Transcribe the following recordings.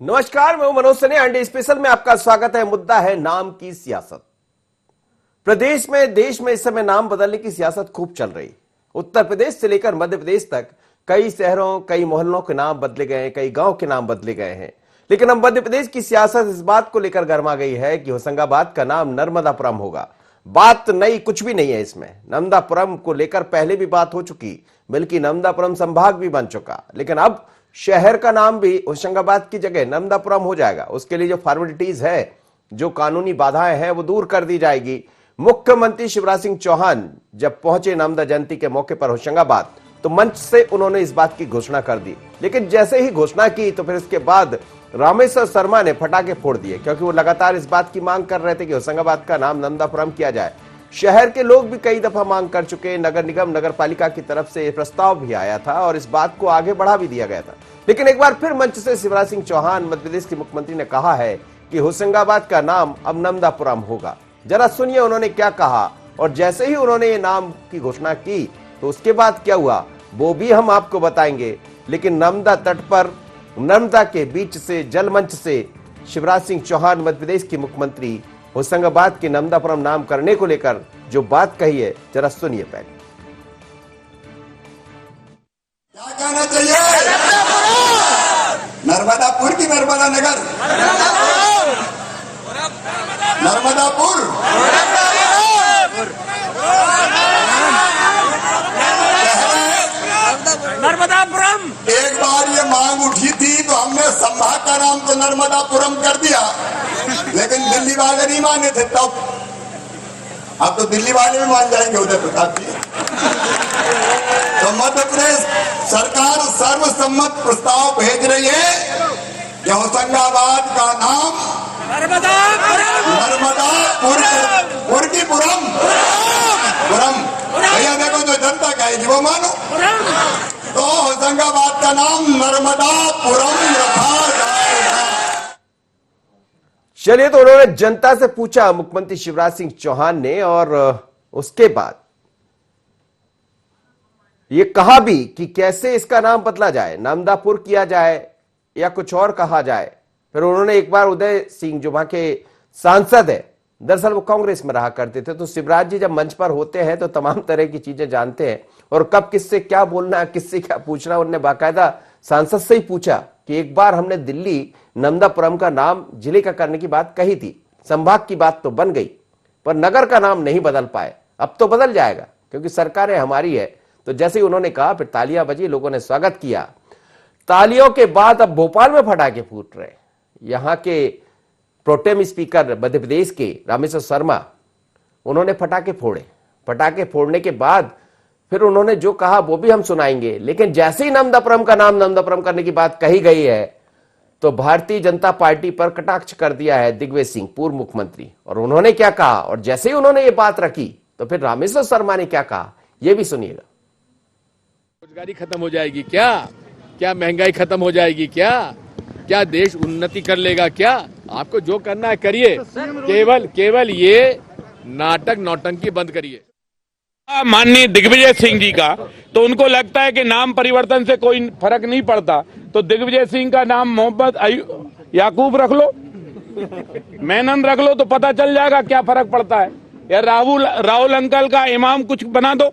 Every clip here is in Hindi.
नमस्कार, मैं हूं मनोज सने। अंडे स्पेशल में आपका स्वागत है। मुद्दा है नाम की सियासत। प्रदेश में, देश में इस समय नाम बदलने की सियासत खूब चल रही। उत्तर प्रदेश से लेकर मध्य प्रदेश तक कई शहरों, कई मोहल्लों के नाम बदले गए हैं, कई गांव के नाम बदले गए हैं। लेकिन अब मध्य प्रदेश की सियासत इस बात को लेकर गर्मा गई है कि होशंगाबाद का नाम नर्मदापुरम होगा। बात नई कुछ भी नहीं है इसमें। नर्मदापुरम को लेकर पहले भी बात हो चुकी, बल्कि नर्मदापुरम संभाग भी बन चुका। लेकिन अब शहर का नाम भी होशंगाबाद की जगह नर्मदापुरम हो जाएगा। उसके लिए जो फॉर्मेलिटीज है, जो कानूनी बाधाएं हैं, वो दूर कर दी जाएगी। मुख्यमंत्री शिवराज सिंह चौहान जब पहुंचे नर्मदा जयंती के मौके पर होशंगाबाद, तो मंच से उन्होंने इस बात की घोषणा कर दी। लेकिन जैसे ही घोषणा की तो फिर इसके बाद रामेश्वर शर्मा ने फटाके फोड़ दिए, क्योंकि वो लगातार इस बात की मांग कर रहे थे कि होशंगाबाद का नाम नर्मदापुरम किया जाए। शहर के लोग भी कई दफा मांग कर चुके, नगर निगम, नगर पालिका की तरफ से प्रस्ताव भी आया था और इस बात को आगे बढ़ा भी दिया गया था। लेकिन एक बार फिर मंच से शिवराज सिंह चौहान, मध्य प्रदेश के मुख्यमंत्री, ने कहा है कि होशंगाबाद का नाम अब नर्मदापुरम होगा। जरा सुनिए उन्होंने क्या कहा। और जैसे ही उन्होंने ये नाम की घोषणा की तो उसके बाद क्या हुआ वो भी हम आपको बताएंगे। लेकिन नर्मदा तट पर, नर्मदा के बीच से, जल मंच से शिवराज सिंह चौहान, मध्य प्रदेश के मुख्यमंत्री, होशंगाबाद के नर्मदापुरम नाम करने को लेकर जो बात कही है, जरा सुनिए पहले। क्या कहना चाहिए? नर्मदापुर की नर्मदा नगर, नर्मदापुर, नर्मदापुरम। एक बार ये मांग उठी थी तो हमने संभाग का नाम तो नर्मदापुरम कर दिया, लेकिन दिल्ली वाले नहीं माने थे तब। अब तो दिल्ली वाले भी मान जाएंगे उदय प्रताप जी। तो मध्य प्रदेश सरकार सर्वसम्मत प्रस्ताव भेज रही है कि होशंगाबाद का नाम नर्मदापुर की पुरम भैया, देखो जो जनता कहेगी वो मानो। तो होशंगाबाद का नाम नर्मदापुरम रखा जाएगा। चलिए, तो उन्होंने जनता से पूछा, मुख्यमंत्री शिवराज सिंह चौहान ने, और उसके बाद ये कहा भी कि कैसे इसका नाम बदला जाए, नर्मदापुर किया जाए या कुछ और कहा जाए। फिर उन्होंने एक बार उदय सिंह, जो वहां के सांसद है, दरअसल वो कांग्रेस में रहा करते थे, तो शिवराज जी जब मंच पर होते हैं तो तमाम तरह की चीजें जानते हैं और कब किससे क्या बोलना है, किससे क्या पूछना। उन्होंने बाकायदा सांसद से ही पूछा कि एक बार हमने दिल्ली नर्मदापुरम का नाम जिले का करने की बात कही थी, संभाग की बात तो बन गई, पर नगर का नाम नहीं बदल पाए। अब तो बदल जाएगा क्योंकि सरकारें हमारी है। तो जैसे ही उन्होंने कहा, फिर तालियां बजी, लोगों ने स्वागत किया। तालियों के बाद अब भोपाल में फटाके फूट रहे। यहां के प्रोटेम स्पीकर मध्य प्रदेश के रामेश्वर शर्मा, उन्होंने फटाके फोड़े। फटाके फोड़ने के बाद फिर उन्होंने जो कहा वो भी हम सुनाएंगे। लेकिन जैसे ही नर्मदापुरम का नाम नर्मदापुरम करने की बात कही गई है तो भारतीय जनता पार्टी पर कटाक्ष कर दिया है दिग्विजय सिंह, पूर्व मुख्यमंत्री। और उन्होंने क्या कहा और जैसे ही उन्होंने ये बात रखी तो फिर रामेश्वर शर्मा ने क्या कहा, ये भी सुनिएगा। रोजगारी खत्म हो जाएगी क्या? क्या महंगाई खत्म हो जाएगी क्या? क्या देश उन्नति कर लेगा क्या? आपको जो करना है करिए, केवल ये नाटक नौटंकी बंद करिए। माननीय दिग्विजय सिंह जी का, तो उनको लगता है कि नाम परिवर्तन से कोई फर्क नहीं पड़ता, तो दिग्विजय सिंह का नाम मोहम्मद याकूब रख लो, मेनन रख लो, तो पता चल जाएगा क्या फर्क पड़ता है। या राहुल अंकल का इमाम कुछ बना दो,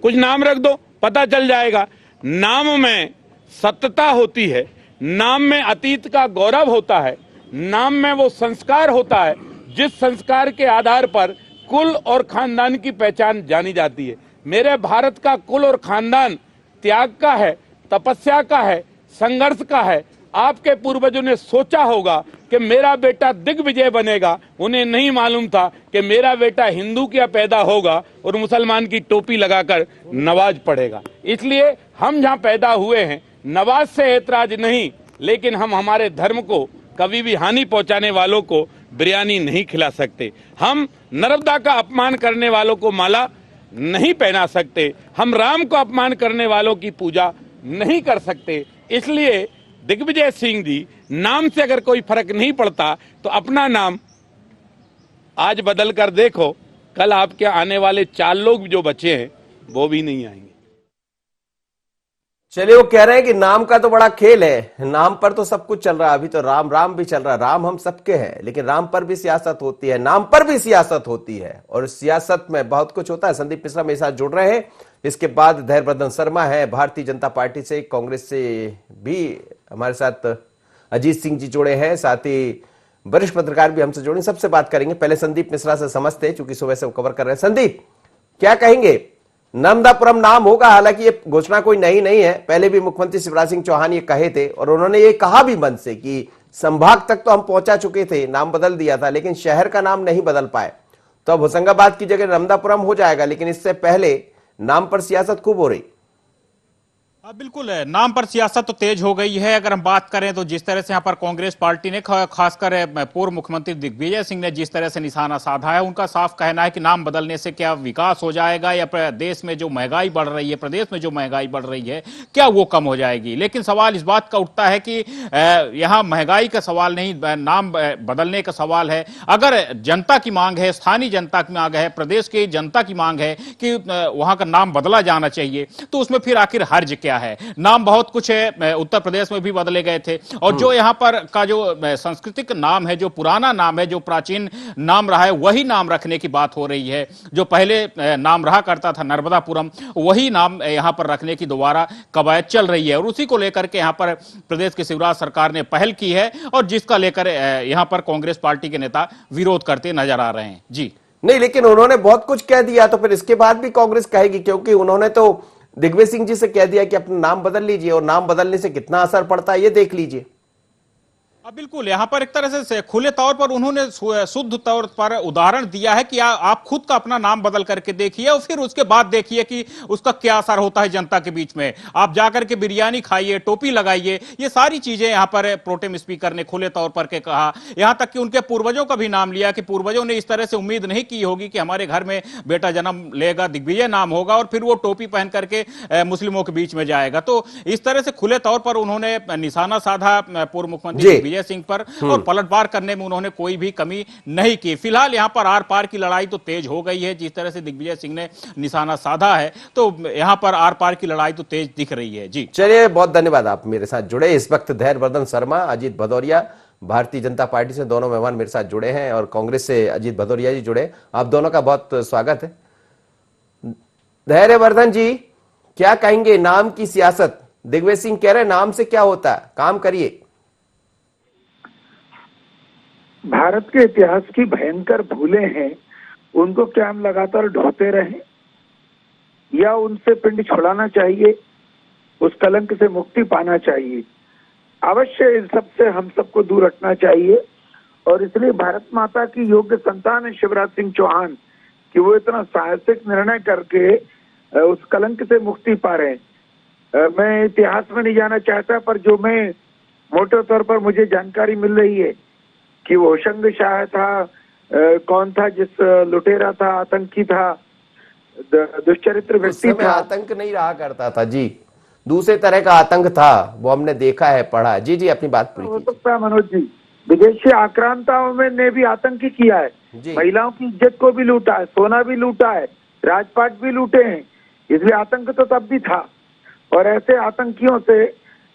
कुछ नाम रख दो, पता चल जाएगा। नाम में सत्यता होती है, नाम में अतीत का गौरव होता है, नाम में वो संस्कार होता है जिस संस्कार के आधार पर कुल और खानदान की पहचान जानी जाती है। मेरे भारत का कुल और खानदान त्याग का है, तपस्या का है, संघर्ष का है। आपके पूर्वजों ने सोचा होगा कि मेरा बेटा दिग्विजय बनेगा, उन्हें नहीं मालूम था कि मेरा बेटा हिंदू क्या पैदा होगा और मुसलमान की टोपी लगाकर नमाज पढ़ेगा। इसलिए हम जहां पैदा हुए हैं, नवाज से ऐतराज नहीं, लेकिन हम हमारे धर्म को कभी भी हानि पहुंचाने वालों को बिरयानी नहीं खिला सकते। हम नर्मदा का अपमान करने वालों को माला नहीं पहना सकते। हम राम को अपमान करने वालों की पूजा नहीं कर सकते। इसलिए दिग्विजय सिंह जी, नाम से अगर कोई फर्क नहीं पड़ता तो अपना नाम आज बदल कर देखो, कल आपके आने वाले 4 लोग जो बचे हैं वो भी नहीं आएंगे। चलिए, वो कह रहे हैं कि नाम का तो बड़ा खेल है, नाम पर तो सब कुछ चल रहा है। अभी तो राम राम भी चल रहा है, राम हम सबके हैं, लेकिन राम पर भी सियासत होती है, नाम पर भी सियासत होती है, और सियासत में बहुत कुछ होता है। संदीप मिश्रा मेरे साथ जुड़ रहे हैं। इसके बाद धैर्यवर्धन शर्मा है भारतीय जनता पार्टी से, कांग्रेस से भी हमारे साथ अजीत सिंह जी जुड़े हैं, साथ ही वरिष्ठ पत्रकार भी हमसे जुड़े। सबसे बात करेंगे। पहले संदीप मिश्रा से समझते हैं, चूंकि सुबह से वो कवर कर रहे हैं। संदीप, क्या कहेंगे? नर्मदापुरम नाम होगा, हालांकि ये घोषणा कोई नई नहीं है, पहले भी मुख्यमंत्री शिवराज सिंह चौहान ये कहे थे, और उन्होंने ये कहा भी मन से कि संभाग तक तो हम पहुंचा चुके थे, नाम बदल दिया था, लेकिन शहर का नाम नहीं बदल पाए। तो अब होशंगाबाद की जगह नर्मदापुरम हो जाएगा, लेकिन इससे पहले नाम पर सियासत खूब हो रही। बिल्कुल है, नाम पर सियासत तो तेज हो गई है। अगर हम बात करें तो जिस तरह से यहाँ पर कांग्रेस पार्टी ने, खासकर पूर्व मुख्यमंत्री दिग्विजय सिंह ने जिस तरह से निशाना साधा है, उनका साफ कहना है कि नाम बदलने से क्या विकास हो जाएगा, या देश में जो महंगाई बढ़ रही है, प्रदेश में जो महंगाई बढ़ रही है, क्या वो कम हो जाएगी। लेकिन सवाल इस बात का उठता है कि यहाँ महंगाई का सवाल नहीं, नाम बदलने का सवाल है। अगर जनता की मांग है, स्थानीय जनता की मांग है, प्रदेश की जनता की मांग है कि वहां का नाम बदला जाना चाहिए, तो उसमें फिर आखिर हर्ज क्या है। नाम बहुत कुछ है, उत्तर प्रदेश में भी बदले गए थे, और जो यहां पर का जो सांस्कृतिक नाम है, जो पुराना नाम है, जो प्राचीन नाम रहा है, वही नाम रखने की बात हो रही है। जो पहले नाम रहा करता था नर्मदापुरम, वही नाम यहां पर रखने की दोबारा कवायद चल रही है, और उसी को लेकर के यहां पर प्रदेश की शिवराज सरकार ने पहल की है, और जिसका लेकर यहां पर कांग्रेस पार्टी के नेता विरोध करते नजर आ रहे हैं। जी नहीं, लेकिन उन्होंने बहुत कुछ कह दिया, तो फिर इसके बाद भी कांग्रेस कहेगी, क्योंकि उन्होंने तो दिग्विजय सिंह जी से कह दिया कि अपना नाम बदल लीजिए, और नाम बदलने से कितना असर पड़ता है ये देख लीजिए। बिल्कुल, यहाँ पर एक तरह से खुले तौर पर उन्होंने शुद्ध तौर पर उदाहरण दिया है कि आप खुद का अपना नाम बदल करके देखिए, और फिर उसके बाद देखिए कि उसका क्या असर होता है जनता के बीच में। आप जाकर के बिरयानी खाइए, टोपी लगाइए, ये सारी चीजें यहाँ पर प्रोटेम स्पीकर ने खुले तौर पर के कहा। यहाँ तक कि उनके पूर्वजों का भी नाम लिया कि पूर्वजों ने इस तरह से उम्मीद नहीं की होगी कि हमारे घर में बेटा जन्म लेगा, दिग्विजय नाम होगा, और फिर वो टोपी पहन करके मुस्लिमों के बीच में जाएगा। तो इस तरह से खुले तौर पर उन्होंने निशाना साधा पूर्व मुख्यमंत्री दिग्विजय सिंह पर, और पलटवार करने में उन्होंने कोई भी कमी नहीं की। फिलहाल यहां पर आर पार की लड़ाई तो तेज हो गई है, जिस तरह से दिग्विजय सिंह ने निशाना साधा है, तो यहां पर आर पार की लड़ाई तो तेज दिख रही है। जी चलिए, बहुत धन्यवाद, आप मेरे साथ जुड़े। इस वक्त धैर्यवर्धन शर्मा, अजीत भदौरिया, भारतीय जनता पार्टी से दोनों मेहमान मेरे साथ जुड़े हैं, और कांग्रेस से अजीत भदौरिया जी जुड़े। आप दोनों का बहुत स्वागत है। धैर्यवर्धन जी, क्या कहेंगे? नाम की सियासत, दिग्विजय सिंह कह रहे नाम से क्या होता है, काम करिए। भारत के इतिहास की भयंकर भूलें हैं, उनको क्या हम लगातार ढोते रहें, या उनसे पिंड छुड़ाना चाहिए, उस कलंक से मुक्ति पाना चाहिए। अवश्य इस सब से हम सबको दूर रखना चाहिए, और इसलिए भारत माता की योग्य संतान है शिवराज सिंह चौहान कि वो इतना साहसिक निर्णय करके उस कलंक से मुक्ति पा रहे हैं। मैं इतिहास में नहीं जाना चाहता, पर जो मैं मोटे तौर पर मुझे जानकारी मिल रही है कि वो होशंग शाह था, कौन था जिस लुटेरा था, आतंकी था, दुष्चरित्र व्यक्ति था। आतंक नहीं रहा करता था जी, दूसरे तरह का आतंक था, वो हमने देखा है, पढ़ा। जी जी, अपनी बात पूरी हो सकता है मनोज जी, विदेशी आक्रांताओं में ने भी आतंकी किया है, महिलाओं की इज्जत को भी लूटा है, सोना भी लूटा है, राजपाट भी लूटे हैं, इसलिए आतंक तो तब भी था। और ऐसे आतंकियों से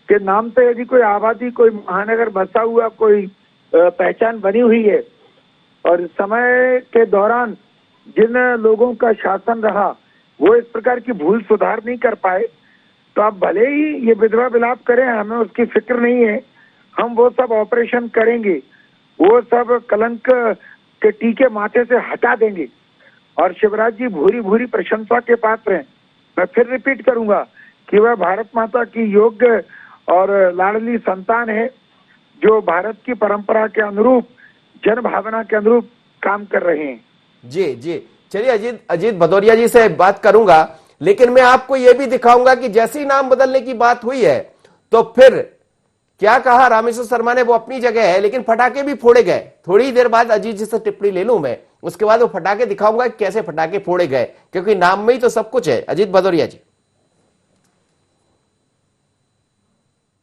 के नाम से यदि कोई आबादी, कोई महानगर बसा हुआ, कोई पहचान बनी हुई है, और समय के दौरान जिन लोगों का शासन रहा वो इस प्रकार की भूल सुधार नहीं कर पाए, तो आप भले ही ये विधवा विलाप करें, हमें उसकी फिक्र नहीं है। हम वो सब ऑपरेशन करेंगे, वो सब कलंक के टीके माथे से हटा देंगे, और शिवराज जी भूरी भूरी प्रशंसा के पात्र हैं। मैं फिर रिपीट करूंगा कि वह भारत माता की योग्य और लाडली संतान है, जो भारत की परंपरा के अनुरूप, जन भावना के अनुरूप काम कर रहे हैं। जी जी, चलिए अजीत भदौरिया जी से बात करूंगा, लेकिन मैं आपको यह भी दिखाऊंगा कि जैसे ही नाम बदलने की बात हुई है, तो फिर क्या कहा रामेश्वर शर्मा ने, वो अपनी जगह है, लेकिन फटाके भी फोड़े गए। थोड़ी देर बाद अजीत जी से टिप्पणी ले लूं मैं, उसके बाद वो फटाके दिखाऊंगा कैसे फटाके फोड़े गए, क्योंकि नाम में ही तो सब कुछ है। अजीत भदौरिया जी,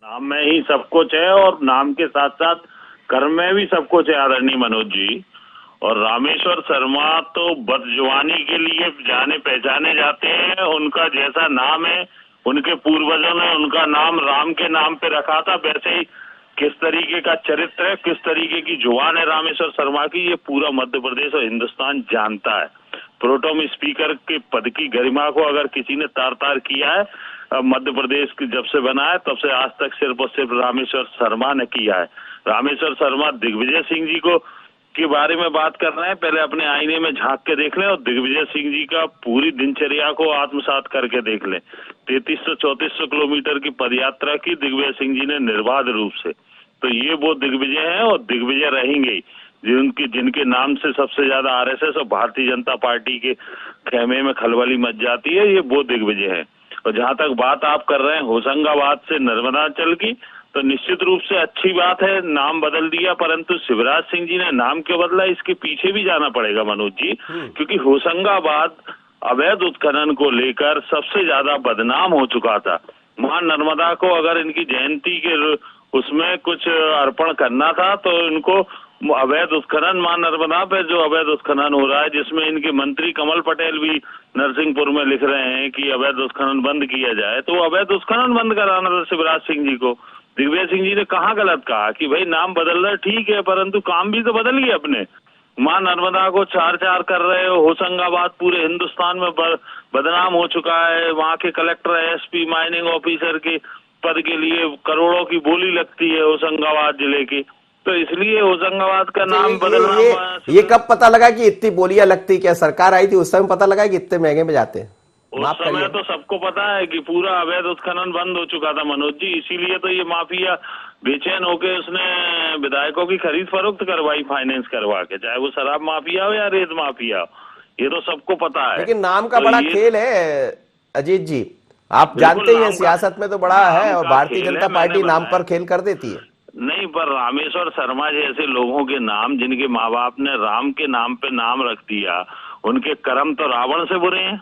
नाम में ही सब कुछ है, और नाम के साथ साथ कर्म में भी सब कुछ है आदरणीय मनोज जी। और रामेश्वर शर्मा तो बदजुबानी के लिए जाने पहचाने जाते हैं, उनका जैसा नाम है उनके पूर्वजों ने उनका नाम राम के नाम पे रखा था, वैसे ही किस तरीके का चरित्र है, किस तरीके की जुबान है रामेश्वर शर्मा की, ये पूरा मध्य प्रदेश और हिंदुस्तान जानता है। प्रोटेम स्पीकर के पद की गरिमा को अगर किसी ने तार तार किया है, मध्य प्रदेश की जब से बना है तब से आज तक सिर्फ और सिर्फ रामेश्वर शर्मा ने किया है। रामेश्वर शर्मा दिग्विजय सिंह जी को के बारे में बात कर रहे हैं, पहले अपने आईने में झांक के देख लें और दिग्विजय सिंह जी का पूरी दिनचर्या को आत्मसात करके देख लें। 3300-3400 किलोमीटर की पदयात्रा की दिग्विजय सिंह जी ने निर्बाध रूप से, तो ये वो दिग्विजय हैं और दिग्विजय रहेंगे जिनके नाम से सबसे ज्यादा आरएसएस और भारतीय जनता पार्टी के खेमे में खलबली मच जाती है, ये वो दिग्विजय है। और जहां तक बात आप कर रहे हैं होशंगाबाद से नर्मदांचल की, तो निश्चित रूप से अच्छी बात है, नाम बदल दिया, परंतु शिवराज सिंह जी ने नाम क्यों बदला, इसके पीछे भी जाना पड़ेगा मनोज जी, क्योंकि होशंगाबाद अवैध उत्खनन को लेकर सबसे ज्यादा बदनाम हो चुका था। मां नर्मदा को अगर इनकी जयंती के उसमें कुछ अर्पण करना था तो इनको अवैध उत्खनन, मां नर्मदा पे जो अवैध उत्खनन हो रहा है, जिसमें इनके मंत्री कमल पटेल भी नरसिंहपुर में लिख रहे हैं कि अवैध उत्खनन बंद किया जाए, तो अवैध उत्खनन बंद कराना था शिवराज सिंह जी को। दिग्विजय सिंह जी ने कहाँ गलत कहा कि भाई नाम बदल रहा ठीक है, परंतु काम भी तो बदल गया अपने। मां नर्मदा को चार कर रहे हो, होशंगाबाद पूरे हिंदुस्तान में बदनाम हो चुका है। वहाँ के कलेक्टर, एसपी, माइनिंग ऑफिसर के पद के लिए करोड़ों की बोली लगती है होशंगाबाद जिले की, तो इसलिए होशंगाबाद का नाम बदलना। ये कब पता लगा कि इतनी बोलियां लगती? क्या सरकार आई थी उस समय पता लगा कि इतने महंगे में जाते हैं? उस समय तो सबको पता है कि पूरा अवैध उत्खनन बंद हो चुका था मनोज जी, इसीलिए तो ये माफिया बेचैन होके उसने विधायकों की खरीद फरोख्त करवाई फाइनेंस करवा के, चाहे वो शराब माफिया हो या रेत माफिया हो, ये तो सबको पता है। लेकिन नाम का बड़ा खेल है अजीत जी, आप जानते ही हैं सियासत में तो बड़ा है, और भारतीय जनता पार्टी नाम पर खेल कर देती है। नहीं, पर रामेश्वर शर्मा जैसे लोगों के नाम, जिनके माँ बाप ने राम के नाम पे नाम रख दिया, उनके कर्म तो रावण से बुरे हैं,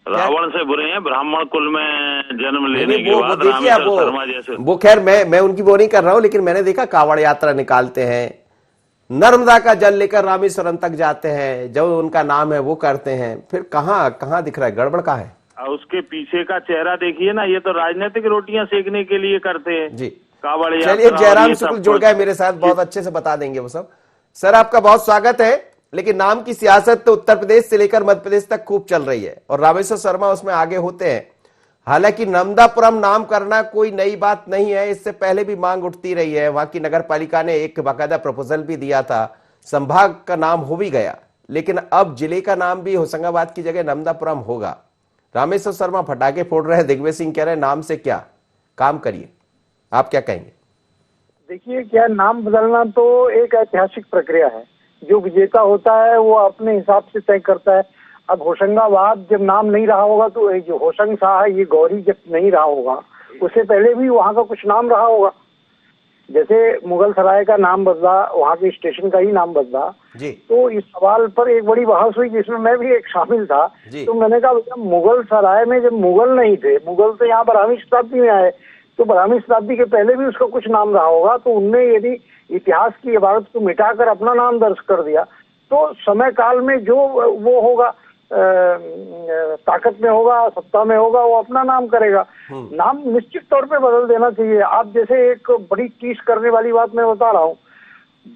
रावण से बुरे हैं। ब्राह्मण कुल में जन्म लेने के बाद रामेश्वर शर्मा जैसे, वो खैर मैं उनकी वो नहीं कर रहा हूं, लेकिन मैंने देखा कांवड़ यात्रा निकालते हैं, नर्मदा का जल लेकर रामेश्वरम तक जाते हैं, जो उनका नाम है वो करते हैं, फिर कहाँ दिख रहा है, गड़बड़ कहाँ है? उसके पीछे का चेहरा देखिए ना, ये तो राजनीतिक रोटियां सेकने के लिए करते हैं जी। कांवड़ यात्रा। चलिए, जयराम शुक्ल जुड़ गए मेरे साथ, बहुत अच्छे से बता देंगे वो सब। सर आपका बहुत स्वागत है। लेकिन नाम की सियासत तो उत्तर प्रदेश से लेकर मध्य प्रदेश तक खूब चल रही है और रामेश्वर शर्मा उसमें आगे होते हैं। हालांकि नर्मदापुरम नाम करना कोई नई बात नहीं है, इससे पहले भी मांग उठती रही है। वहां की नगर पालिका ने एक बाकायदा प्रपोजल भी दिया था, संभाग का नाम हो भी गया, लेकिन अब जिले का नाम भी होशंगाबाद की जगह नर्मदापुरम होगा। रामेश्वर शर्मा फटाके फोड़ रहे हैं, दिग्विजय सिंह कह रहे हैं नाम से क्या काम करिए, आप क्या कहेंगे? देखिए, क्या नाम बदलना तो एक ऐतिहासिक प्रक्रिया है, जो विजेता होता है वो अपने हिसाब से तय करता है। अब होशंगाबाद जब नाम नहीं रहा होगा, तो जो होशंग शाह है, ये गौरी जब नहीं रहा होगा, उससे पहले भी वहाँ का कुछ नाम रहा होगा। जैसे मुगल सराय का नाम बदला, वहाँ के स्टेशन का ही नाम बदला जी। तो इस सवाल पर एक बड़ी बहस हुई, जिसमें मैं भी एक शामिल था। तो मैंने कहा मुगल सराय में जब मुगल नहीं थे, मुगल तो यहाँ 12वीं शताब्दी में आए, तो 12वीं शताब्दी के पहले भी उसका कुछ नाम रहा होगा। तो उनने यदि इतिहास की इबारत को मिटाकर अपना नाम दर्ज कर दिया, तो समय काल में जो वो होगा, ताकत में होगा, सत्ता में होगा, वो अपना नाम करेगा। नाम निश्चित तौर पे बदल देना चाहिए। आप जैसे एक बड़ी टीस करने वाली बात मैं बता रहा हूँ,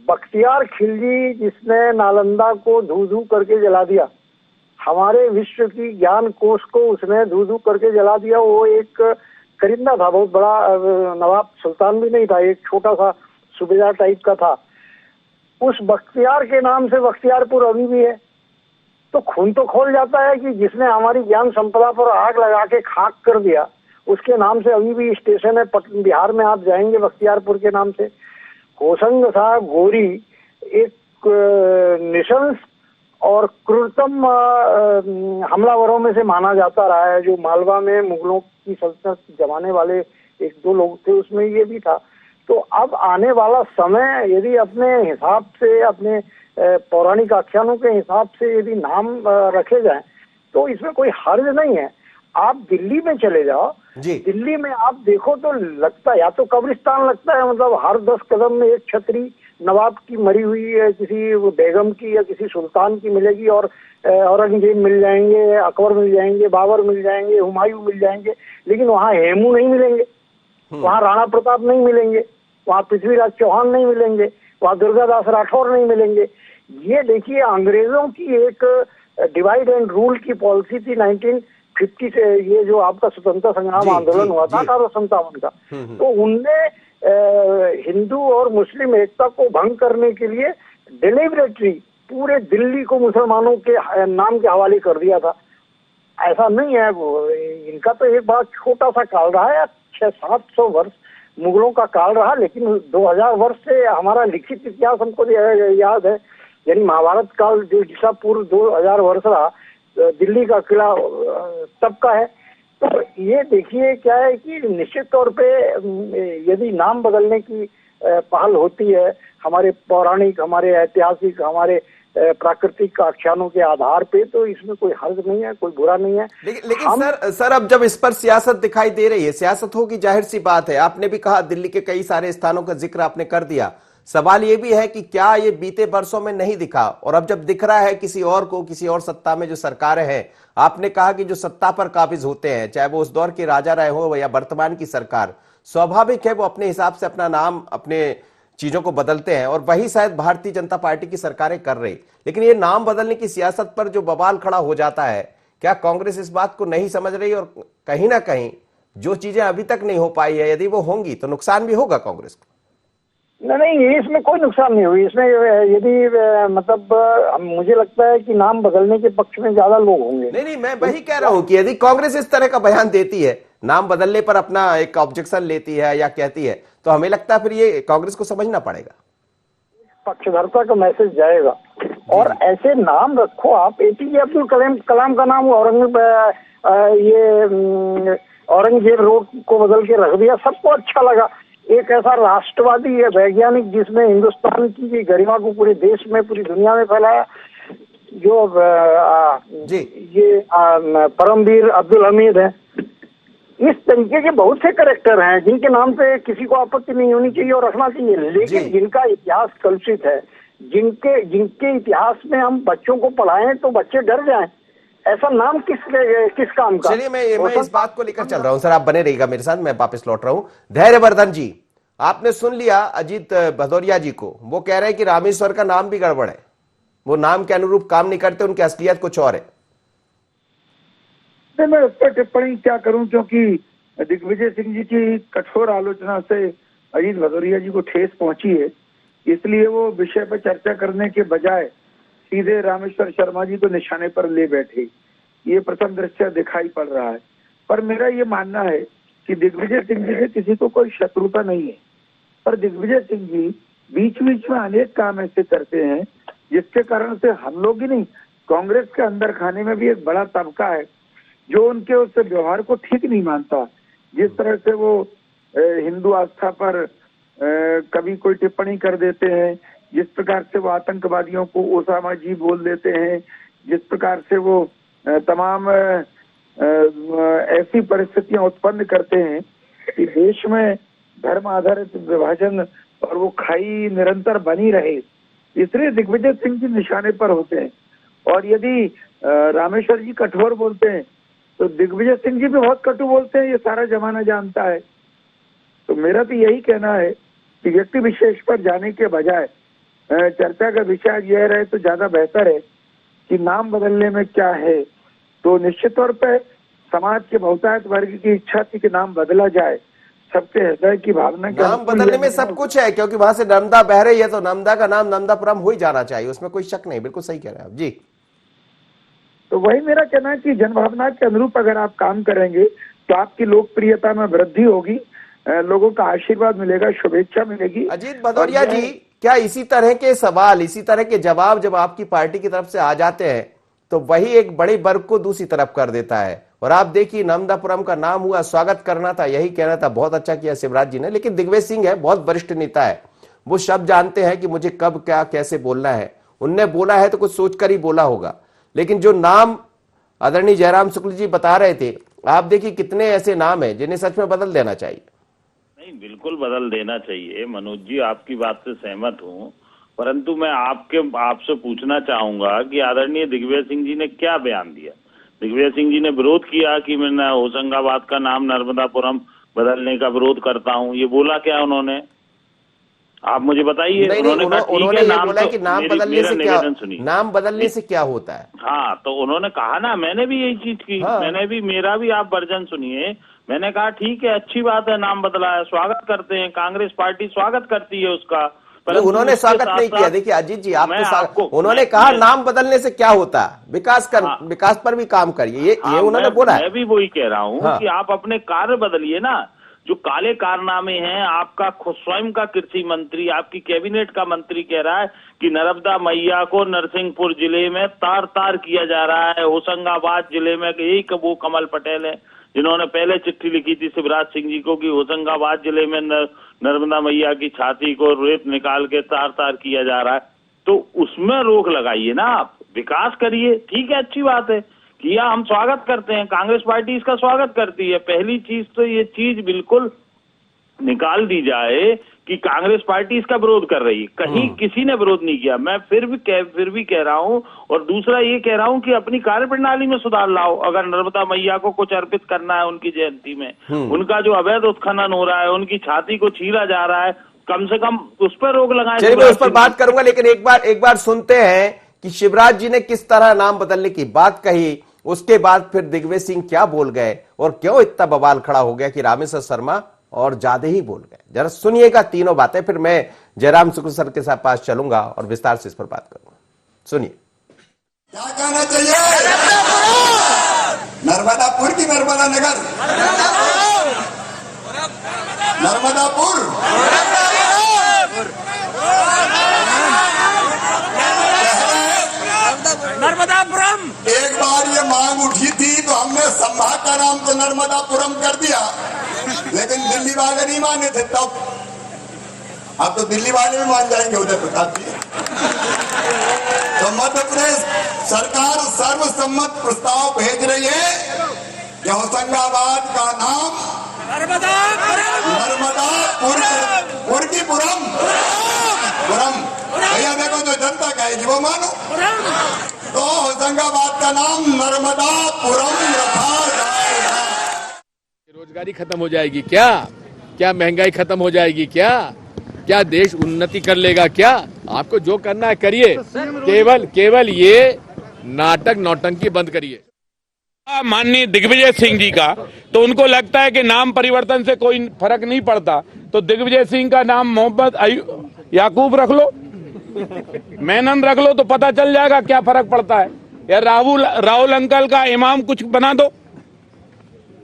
बख्तियार खिलजी जिसने नालंदा को धू धू करके जला दिया, हमारे विश्व की ज्ञान कोश को उसने धू धू करके जला दिया। वो एक करिंदा था, बहुत बड़ा नवाब सुल्तान भी नहीं था, एक छोटा सा सूबेदार टाइप का था। उस बख्तियार के नाम से बख्तियारपुर अभी भी है। तो खून तो खोल जाता है कि जिसने हमारी ज्ञान संपदा पर आग लगा के खाक कर दिया, उसके नाम से अभी भी स्टेशन है बिहार में, आप जाएंगे बख्तियारपुर के नाम से। होशंग शाह गोरी एक निशंस और क्रूरतम हमलावरों में से माना जाता रहा है। जो मालवा में मुगलों की सल्तनत जमाने वाले एक दो लोग थे, उसमें ये भी था। तो अब आने वाला समय यदि अपने हिसाब से, अपने पौराणिक आख्यानों के हिसाब से यदि नाम रखे जाएं, तो इसमें कोई हर्ज नहीं है। आप दिल्ली में चले जाओ जी, दिल्ली में आप देखो तो लगता है या तो कब्रिस्तान लगता है, मतलब हर 10 कदम में एक छतरी नवाब की मरी हुई किसी बेगम की या किसी सुल्तान की मिलेगी, और औरंगजेब मिल जाएंगे, अकबर मिल जाएंगे, बाबर मिल जाएंगे, हुमायूं मिल जाएंगे, लेकिन वहाँ हेमू नहीं मिलेंगे, वहाँ राणा प्रताप नहीं मिलेंगे, वहाँ पृथ्वीराज चौहान नहीं मिलेंगे, वहाँ दुर्गादास राठौर नहीं मिलेंगे। ये देखिए, अंग्रेजों की एक डिवाइड एंड रूल की पॉलिसी थी 1950 से, ये जो आपका स्वतंत्रता संग्राम आंदोलन हुआ था 1857 का, तो उनने हिंदू और मुस्लिम एकता को भंग करने के लिए डिलिबरेटली पूरे दिल्ली को मुसलमानों के नाम के हवाले कर दिया था। ऐसा नहीं है, वो इनका तो एक बड़ा छोटा सा काल रहा है, 600-700 वर्ष मुगलों का काल रहा, लेकिन 2000 वर्ष से हमारा लिखित इतिहास हमको याद है, यानी महाभारत काल जो जिसका पूर्व 2000 वर्ष रहा, दिल्ली का किला तब का है। तो ये देखिए क्या है कि निश्चित तौर पे यदि नाम बदलने की पहल होती है हमारे पौराणिक, हमारे ऐतिहासिक, हमारे प्राकृतिक आख्यानों के आधार पे, तो इसमें कोई हर्ज नहीं है, कोई बुरा नहीं है। लेकिन सर अब जब इस पर सियासत दिखाई दे रही है, सियासत होगी, जाहिर सी बात है। आपने भी कहा दिल्ली के कई सारे स्थानों का जिक्र आपने कर दिया। सवाल ये भी है कि क्या ये बीते वर्षों में नहीं दिखा, और अब जब दिख रहा है किसी और को, किसी और सत्ता में जो सरकारें हैं, आपने कहा कि जो सत्ता पर काबिज होते हैं, चाहे वो उस दौर के राजा रहे हो या वर्तमान की सरकार, स्वाभाविक है वो अपने हिसाब से अपना नाम, अपने चीजों को बदलते हैं, और वही शायद भारतीय जनता पार्टी की सरकारें कर रही। लेकिन ये नाम बदलने की सियासत पर जो बवाल खड़ा हो जाता है, क्या कांग्रेस इस बात को नहीं समझ रही, और कहीं ना कहीं जो चीजें अभी तक नहीं हो पाई है, यदि वो होंगी तो नुकसान भी होगा कांग्रेस को? नहीं, इसमें कोई नुकसान नहीं हुई। इसमें यदि मतलब मुझे लगता है कि नाम बदलने के पक्ष में ज्यादा लोग होंगे। नहीं, मैं वही कह रहा हूं कि यदि कांग्रेस इस तरह का बयान देती है, नाम बदलने पर अपना एक ऑब्जेक्शन लेती है या कहती है, तो हमें लगता है फिर ये कांग्रेस को समझना पड़ेगा, पक्षधरता का मैसेज जाएगा। और ऐसे नाम रखो आप, एपीजे अब्दुल कलाम का नाम औरंगजेब रोड को बदल के रख दिया, सबको अच्छा लगा। एक ऐसा राष्ट्रवादी है वैज्ञानिक जिसने हिंदुस्तान की गरिमा को पूरे देश में, पूरी दुनिया में फैलाया, जो परमवीर अब्दुल हमीद है। इस तरीके के बहुत से कैरेक्टर हैं जिनके नाम पे किसी को आपत्ति नहीं होनी चाहिए और रखना चाहिए, लेकिन जिनका इतिहास कलुषित है, जिनके इतिहास में हम बच्चों को पढ़ाएं तो बच्चे डर जाएं, ऐसा नाम किस काम का? चलिए, मैं इस बात को लेकर चल रहा हूं सर, आप बने रहिएगा मेरे साथ, मैं वापस लौट रहा हूं। धैर्यवर्धन जी, आपने सुन लिया अजीत भदौरिया जी को, वो कह रहे हैं कि रामेश्वर का नाम भी गड़बड़ है, वो नाम के अनुरूप काम नहीं करते, उनकी असलियत कुछ और है। मैं उस पर टिप्पणी क्या करूं, क्योंकि दिग्विजय सिंह जी की कठोर आलोचना से अजीत भदौरिया जी को ठेस पहुंची है, इसलिए वो विषय पर चर्चा करने के बजाय सीधे रामेश्वर शर्मा जी को निशाने पर ले बैठे। ये प्रथम दृष्टया दिखाई पड़ रहा है। पर मेरा ये मानना है कि दिग्विजय सिंह जी से किसी को कोई शत्रुता नहीं है, पर दिग्विजय सिंह जी बीच बीच में अनेक काम ऐसे करते हैं जिसके कारण से हम लोग ही नहीं, कांग्रेस के अंदर खाने में भी एक बड़ा तबका है जो उनके उस व्यवहार को ठीक नहीं मानता। जिस तरह से वो हिंदू आस्था पर कभी कोई टिप्पणी कर देते हैं, जिस प्रकार से वो आतंकवादियों को ओसामा जी बोल देते हैं, जिस प्रकार से वो तमाम ऐसी परिस्थितियां उत्पन्न करते हैं कि देश में धर्म आधारित विभाजन और वो खाई निरंतर बनी रहे, इसलिए दिग्विजय सिंह जी निशाने पर होते हैं। और यदि रामेश्वर जी कठोर बोलते हैं तो दिग्विजय सिंह जी भी बहुत कटु बोलते हैं, ये सारा जमाना जानता है। तो मेरा तो यही कहना है कि व्यक्ति विशेष पर जाने के बजाय चर्चा का विषय यह रहे तो ज्यादा बेहतर है कि नाम बदलने में क्या है। तो निश्चित तौर पर समाज के बहुतायत वर्ग की इच्छा थी कि नाम बदला जाए, सबके हृदय की भावना। नाम बदलने में सब कुछ है, क्योंकि वहां से नर्मदा बह रही है तो नर्मदा का नाम नर्मदापुरम हो ही जाना चाहिए, उसमें कोई शक नहीं। बिल्कुल सही कह रहे हैं आप जी। तो वही मेरा कहना है कि जनभावना के अनुरूप अगर आप काम करेंगे तो आपकी लोकप्रियता में वृद्धि होगी, लोगों का आशीर्वाद मिलेगा, शुभेच्छा मिलेगी। अजीत भदौरिया जी, क्या इसी तरह के सवाल, इसी तरह के जवाब जब आपकी पार्टी की तरफ से आ जाते हैं तो वही एक बड़े वर्ग को दूसरी तरफ कर देता है? और आप देखिए, नर्मदापुरम का नाम हुआ, स्वागत करना था, यही कहना था, बहुत अच्छा किया शिवराज जी ने। लेकिन दिग्विजय सिंह है, बहुत वरिष्ठ नेता है, वो शब्द जानते हैं कि मुझे कब क्या कैसे बोलना है। उनने बोला है तो कुछ सोचकर ही बोला होगा। लेकिन जो नाम आदरणीय जयराम शुक्ल जी बता रहे थे, आप देखिए कितने ऐसे नाम हैं जिन्हें सच में बदल देना चाहिए। नहीं, बिल्कुल बदल देना चाहिए मनोज जी, आपकी बात से सहमत हूँ, परंतु मैं आपसे पूछना चाहूंगा कि आदरणीय दिग्विजय सिंह जी ने क्या बयान दिया। दिग्विजय सिंह जी ने विरोध किया कि मैं होशंगाबाद का नाम नर्मदापुरम बदलने का विरोध करता हूँ, ये बोला क्या उन्होंने? आप मुझे बताइए। उन्होंने ये बोला कि नाम बदलने से क्या, सुनिए, नाम बदलने से क्या होता है। हाँ, तो उन्होंने कहा ना, मैंने भी यही चीज की, हाँ। मेरा भी आप वर्जन सुनिए। मैंने कहा ठीक है, अच्छी बात है, नाम बदला है, स्वागत करते हैं, कांग्रेस पार्टी स्वागत करती है उसका। उन्होंने स्वागत नहीं किया। देखिए अजीत जी, उन्होंने कहा नाम बदलने से क्या होता है, विकास पर भी काम करिए, ये उन्होंने बोला है। मैं भी वही कह रहा हूँ हाँ। कि आप अपने कार्य बदलिए ना। जो काले कारनामे हैं, आपका स्वयं का कृषि मंत्री, आपकी कैबिनेट का मंत्री कह रहा है कि नर्मदा मैया को नरसिंहपुर जिले में तार तार किया जा रहा है। होशंगाबाद जिले में यही वो कमल पटेल है जिन्होंने पहले चिट्ठी लिखी थी शिवराज सिंह जी को कि होशंगाबाद जिले में नर्मदा मैया की छाती को रेत निकाल के तार तार किया जा रहा है। तो उसमें रोक लगाइए ना, आप विकास करिए। ठीक है, अच्छी बात है, किया, हम स्वागत करते हैं, कांग्रेस पार्टी इसका स्वागत करती है। पहली चीज तो ये चीज बिल्कुल निकाल दी जाए कि कांग्रेस पार्टी इसका विरोध कर रही है, कहीं किसी ने विरोध नहीं किया। मैं फिर भी कह रहा हूं, और दूसरा ये कह रहा हूं कि अपनी कार्यप्रणाली में सुधार लाओ। अगर नर्मदा मैया को कुछ अर्पित करना है उनकी जयंती में, उनका जो अवैध उत्खनन हो रहा है, उनकी छाती को चीरा जा रहा है, कम से कम उस पर रोक लगाएं। चलिए मैं उस पर बात करूंगा, लेकिन एक बार सुनते हैं कि शिवराज जी ने किस तरह नाम बदलने की बात कही, उसके बाद फिर दिग्विजय सिंह क्या बोल गए और क्यों इतना बवाल खड़ा हो गया कि रामेश्वर शर्मा और ज्यादा ही बोल गए। जरा सुनिएगा तीनों बातें, फिर मैं जयराम शुक्ल सर के साथ पास चलूंगा और विस्तार से इस पर बात करूंगा। सुनिए। क्या कहना चाहिए? नर्मदापुर की नर्मदा नगर, नर्मदापुर, नर्मदापुरम। एक बार ये मांग उठी थी तो हमने संभाग का नाम तो नर्मदापुरम कर दिया, लेकिन दिल्ली वाले नहीं माने थे तब। अब तो दिल्ली वाले भी मान जाएंगे उदय प्रताप जी। तो मध्य प्रदेश सरकार सर्वसम्मत प्रस्ताव भेज रही है कि होशंगाबाद का नाम पुरम। भैया देखो, जो जनता कहेगी वो मानो। तो होशंगाबाद का नाम नर्मदापुरम रखा जाएगा। रोजगारी खत्म हो जाएगी क्या? क्या महंगाई खत्म हो जाएगी क्या? क्या देश उन्नति कर लेगा क्या? आपको जो करना है करिए, केवल ये नाटक नौटंकी बंद करिए। माननीय दिग्विजय सिंह जी का, तो उनको लगता है कि नाम परिवर्तन से कोई फर्क नहीं पड़ता, तो दिग्विजय सिंह का नाम मोहम्मद याकूब रख लो, मेनन रख लो, तो पता चल जाएगा क्या फर्क पड़ता है। या राहुल अंकल का इमाम कुछ बना दो,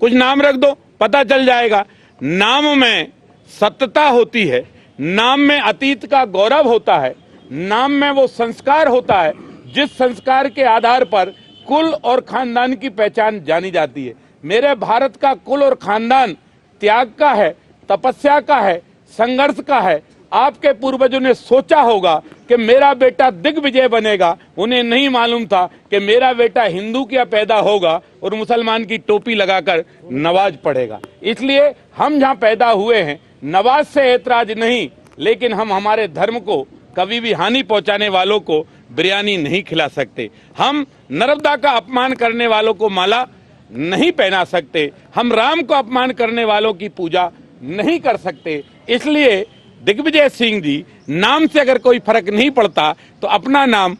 कुछ नाम रख दो, पता चल जाएगा। नाम में सत्यता होती है, नाम में अतीत का गौरव होता है, नाम में वो संस्कार होता है जिस संस्कार के आधार पर कुल और खानदान की पहचान जानी जाती है। मेरे भारत का कुल और खानदान त्याग का है, तपस्या का है, संघर्ष का है। आपके पूर्वजों ने सोचा होगा कि मेरा बेटा दिग्विजय बनेगा, उन्हें नहीं मालूम था कि मेरा बेटा हिंदू क्या पैदा होगा और मुसलमान की टोपी लगाकर नमाज पढ़ेगा। इसलिए हम जहां पैदा हुए हैं, नमाज से ऐतराज नहीं, लेकिन हम हमारे धर्म को कभी भी हानि पहुंचाने वालों को बिरयानी नहीं खिला सकते। हम नर्मदा का अपमान करने वालों को माला नहीं पहना सकते। हम राम को अपमान करने वालों की पूजा नहीं कर सकते। इसलिए दिग्विजय सिंह जी, नाम से अगर कोई फर्क नहीं पड़ता तो अपना नाम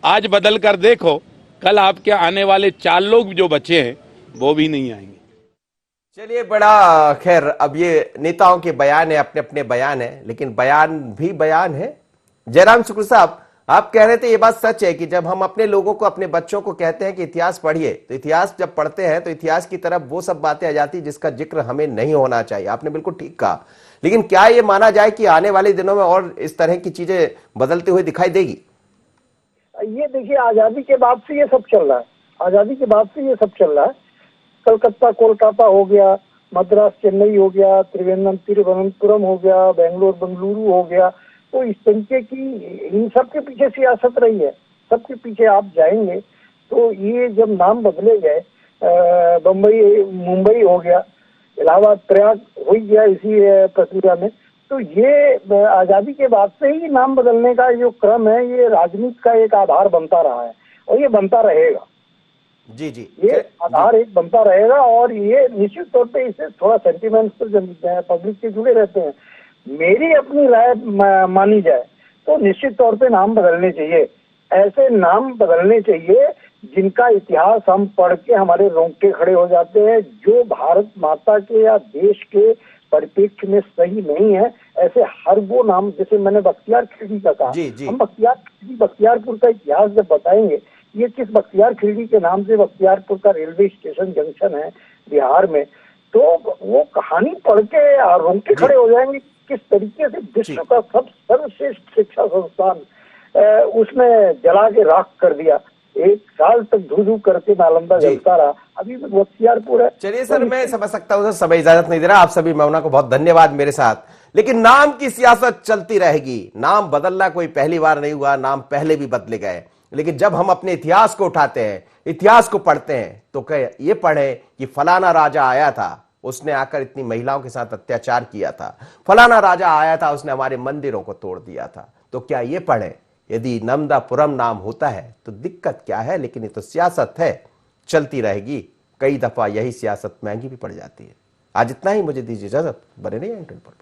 आज बदल कर देखो, कल आपके आने वाले 4 लोग जो बचे हैं वो भी नहीं आएंगे। चलिए, बड़ा खैर, अब ये नेताओं के बयान है, अपने अपने बयान है, लेकिन बयान भी बयान है। जयराम शुक्ल साहब, आप कह रहे थे ये बात सच है कि जब हम अपने लोगों को, अपने बच्चों को कहते हैं कि इतिहास पढ़िए, तो इतिहास जब पढ़ते हैं तो इतिहास की तरफ वो सब बातें आ जाती जिसका जिक्र हमें नहीं होना चाहिए। आपने बिल्कुल ठीक कहा, लेकिन क्या ये माना जाए कि आने वाले दिनों में और इस तरह की चीजें बदलते हुए दिखाई देगी? ये देखिए, आजादी के बाद से ये सब चल रहा है, आजादी के बाद से ये सब चल रहा है। कलकत्ता कोलकाता हो गया, मद्रास चेन्नई हो गया, तिरुवनंतपुरम हो गया, बेंगलुरु हो गया। तो इस तरीके की इन सब के पीछे सियासत रही है। सबके पीछे आप जाएंगे तो ये जब नाम बदले गए, मुंबई हो गया, इलाहाबाद प्रयाग हो ही गया इसी प्रक्रिया में। तो ये आजादी के बाद से ही नाम बदलने का जो क्रम है ये राजनीति का एक आधार बनता रहा है और ये बनता रहेगा। जी जी, ये आधार एक बनता रहेगा और ये निश्चित तौर पे इसे थोड़ा सेंटिमेंट्स पर पब्लिक से जुड़े रहते हैं। मेरी अपनी राय मानी जाए तो निश्चित तौर पे नाम बदलने चाहिए। ऐसे नाम बदलने चाहिए जिनका इतिहास हम पढ़ के हमारे रोंगटे खड़े हो जाते हैं, जो भारत माता के या देश के परिप्रेक्ष्य में सही नहीं है। ऐसे हर वो नाम, जैसे मैंने बख्तियार खिलजी का कहा, हम बख्तियारपुर का इतिहास जब बताएंगे, ये किस बख्तियार खिलजी के नाम से बख्तियारपुर का रेलवे स्टेशन जंक्शन है बिहार में, तो वो कहानी पढ़ के रोंगटे खड़े हो जाएंगे किस तरीके से विश्व का सर्वश्रेष्ठ शिक्षा संस्थान उसने जला के राख कर दिया। 1 साल तक धू करके नालंदा जलता रहा, अभी बख्तियारपुर है। चलिए सर, मैं समझ सकता हूँ सर, समय इजाजत नहीं दे रहा। आप सभी मेहमानों को बहुत धन्यवाद मेरे साथ। लेकिन नाम की सियासत चलती रहेगी। नाम बदलना कोई पहली बार नहीं हुआ, नाम पहले भी बदले गए। लेकिन जब हम अपने इतिहास को उठाते हैं, इतिहास को पढ़ते हैं, तो ये पढ़े कि फलाना राजा आया था, उसने आकर इतनी महिलाओं के साथ अत्याचार किया था, फलाना राजा आया था, उसने हमारे मंदिरों को तोड़ दिया था। तो क्या ये पढ़े? यदि नर्मदापुरम नाम होता है तो दिक्कत क्या है? लेकिन ये तो सियासत है, चलती रहेगी। कई दफा यही सियासत महंगी भी पड़ जाती है। आज इतना ही, मुझे दीजिए इजाजत। बने नहीं इंटरनेट पर।